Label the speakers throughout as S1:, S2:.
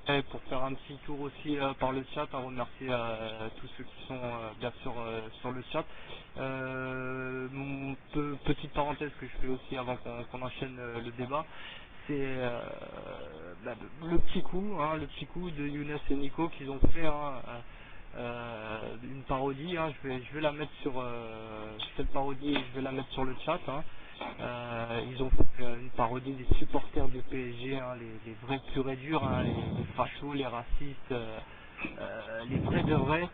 S1: Et pour faire un petit tour aussi par le chat, à remercier tous ceux qui sont bien sûr sur le chat. Petite parenthèse que je fais aussi avant qu'on enchaîne le débat, c'est bah, le petit coup, hein, le petit coup de Younes et Nico qu'ils ont fait une parodie. Hein, je vais la mettre sur cette parodie, je vais la mettre sur le chat. Hein. Ils ont fait une parodie des supporters du PSG, hein, les vrais purs et durs, hein, les fachos, les racistes, les vrais de vrais.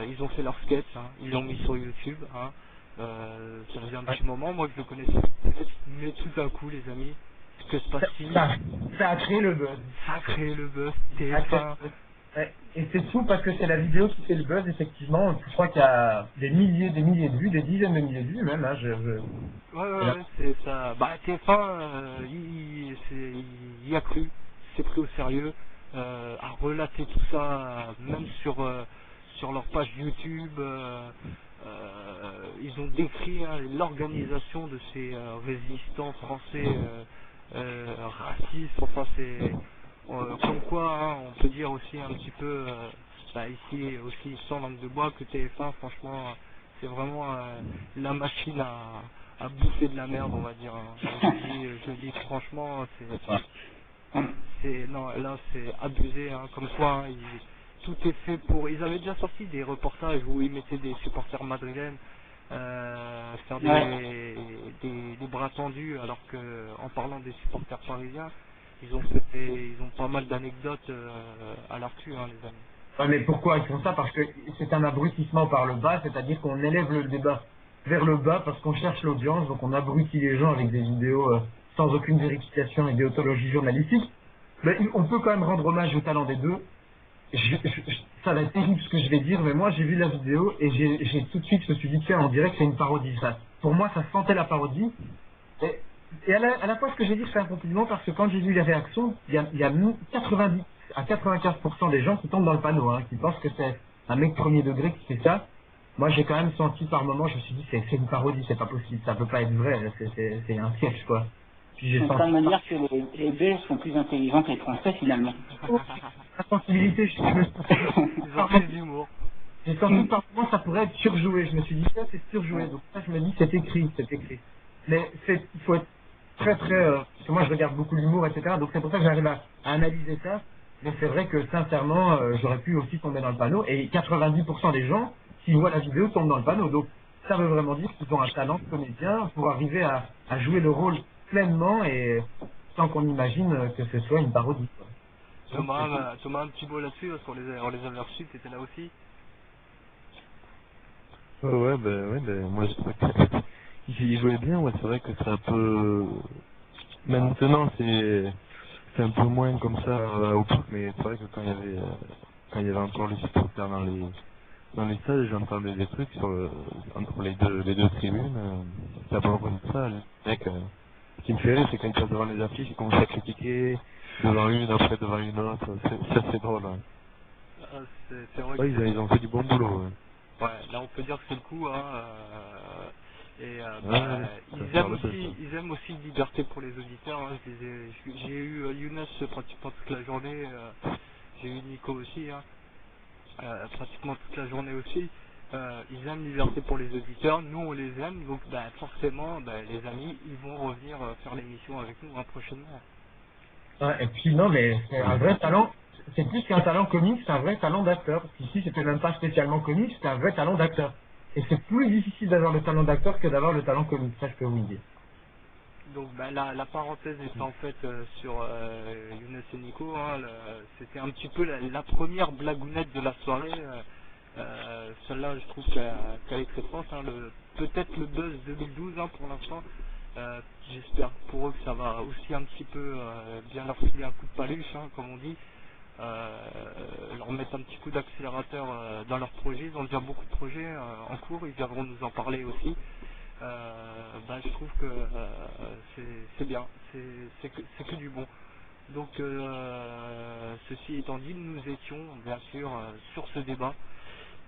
S1: Ils ont fait leur sketch, hein, ils l'ont mis sur YouTube. Hein. Ça faisait un
S2: Ouais.
S1: petit moment, moi que je le connaissais, mais tout d'un coup, les amis, que se
S2: Ça,
S1: passe-t-il?
S2: ça, ça a créé le buzz.
S1: Ça a créé le buzz,
S2: Ça a créé
S1: TF1.
S2: le buzz. Ouais. Et c'est fou parce que c'est la vidéo qui fait le buzz, effectivement. Je crois qu'il y a des milliers de vues, des dizaines de milliers de vues même. Hein.
S1: Ouais, ouais,
S2: Et là,
S1: ouais, c'est ça. Bah, TF1, il y a cru, c'est pris au sérieux, à relater tout ça, même sur leur page YouTube. Ils ont décrit hein, l'organisation de ces résistants français racistes. Enfin, c'est comme quoi, hein, on peut dire aussi un petit peu, bah, ici aussi sans langue de bois que TF1, franchement, c'est vraiment la machine à bouffer de la merde, on va dire. Hein. Je le dis franchement, non, là c'est abusé, hein, comme quoi hein, tout est fait pour. Ils avaient déjà sorti des reportages où ils mettaient des supporters madrilènes faire
S3: Ouais.
S1: des bras tendus, alors que en parlant des supporters parisiens, ils ont pas mal d'anecdotes à l'actu, hein, les amis.
S2: ouais, mais pourquoi ils font ça? Parce que c'est un abrutissement par le bas, c'est-à-dire qu'on élève le débat vers le bas parce qu'on cherche l'audience, donc on abrutit les gens avec des vidéos sans aucune vérification et déontologie journalistique. Mais on peut quand même rendre hommage au talent des deux. Ça va être terrible ce que je vais dire, mais moi j'ai vu la vidéo et j'ai tout de suite je me suis dit tiens on dirait que c'est une parodie. Ça, pour moi ça sentait la parodie. Et, et à la fois ce que j'ai dit c'est un compliment parce que quand j'ai vu les réactions, il y a 90 à 95% des gens qui tombent dans le panneau, hein, qui pensent que c'est un mec premier degré qui fait ça. Moi j'ai quand même senti par moment, je me suis dit c'est une parodie, c'est pas possible, ça peut pas être vrai, c'est un sketch quoi. Puis
S3: Ils
S2: j'ai
S3: sont en train
S2: senti
S3: de me dire que les Belges sont plus intelligents que les Français finalement.
S2: la sensibilité, je me suis
S1: Ils ont plus d'humour.
S2: j'ai senti par moment ça pourrait être surjoué. Je me suis dit ça c'est surjoué. Donc ça je me dis c'est écrit, c'est écrit. Mais il faut être très très parce que moi je regarde beaucoup l'humour, etc. Donc c'est pour ça que j'arrive à analyser ça. Mais c'est vrai que sincèrement j'aurais pu aussi tomber dans le panneau. Et 90% des gens qui voient la vidéo tombent dans le panneau. Donc ça veut vraiment dire qu'ils ont un talent de comédien pour arriver à jouer le rôle pleinement et sans qu'on imagine que ce soit une parodie. Quoi. Donc c'est cool.
S1: Thomas, un petit mot là-dessus, parce on les avait reçus, t'étais là aussi.
S4: Ouais, ben, moi je trouve qu'il jouait bien, ouais, c'est vrai que c'est un peu... Maintenant, c'est un peu moins comme ça au parc, mais c'est vrai que quand il y avait encore les supporters dans les stades, j'entendais des trucs entre les deux tribunes, t'as pas compris de ça, le mec, ce qui me fait rire, c'est quand ils passent devant les affiches, ils commencent à critiquer, devant une, après devant une autre, c'est assez drôle, hein.
S1: C'est vrai
S4: Ouais,
S1: que
S4: ils ont fait du bon boulot, ouais.
S1: ouais, là on peut dire que c'est le coup, hein.
S4: Ouais, ça va faire le buzz, hein.
S1: Ils aiment aussi liberté pour les auditeurs. Hein. J'ai eu Younes pratiquement toute la journée. J'ai eu Nico aussi, hein, pratiquement toute la journée aussi. Ils aiment liberté pour les auditeurs. Nous on les aime, donc bah, forcément, bah, les amis, ils vont revenir faire l'émission avec nous hein, prochainement.
S2: Ouais, et puis non, mais c'est un vrai talent. C'est plus qu'un talent comique, c'est un vrai talent d'acteur. Parce qu'ici, c'était même pas spécialement comique, c'était un vrai talent d'acteur. Et c'est plus difficile d'avoir le talent d'acteur que d'avoir le talent comique, ça je peux vous le dire.
S1: Donc bah, la parenthèse est en fait sur Younes et Nico, hein, c'était un petit peu la première blagounette de la soirée. Celle-là, je trouve qu'elle est très forte. Hein, peut-être le buzz 2012 hein, pour l'instant. J'espère pour eux que ça va aussi un petit peu bien leur filer un coup de paluche, hein, comme on dit. Leur mettre un petit coup d'accélérateur dans leurs projets. Ils ont déjà beaucoup de projets en cours, ils viendront nous en parler aussi. Bah, je trouve que c'est bien, c'est que du bon. Donc ceci étant dit, nous étions bien sûr sur ce débat.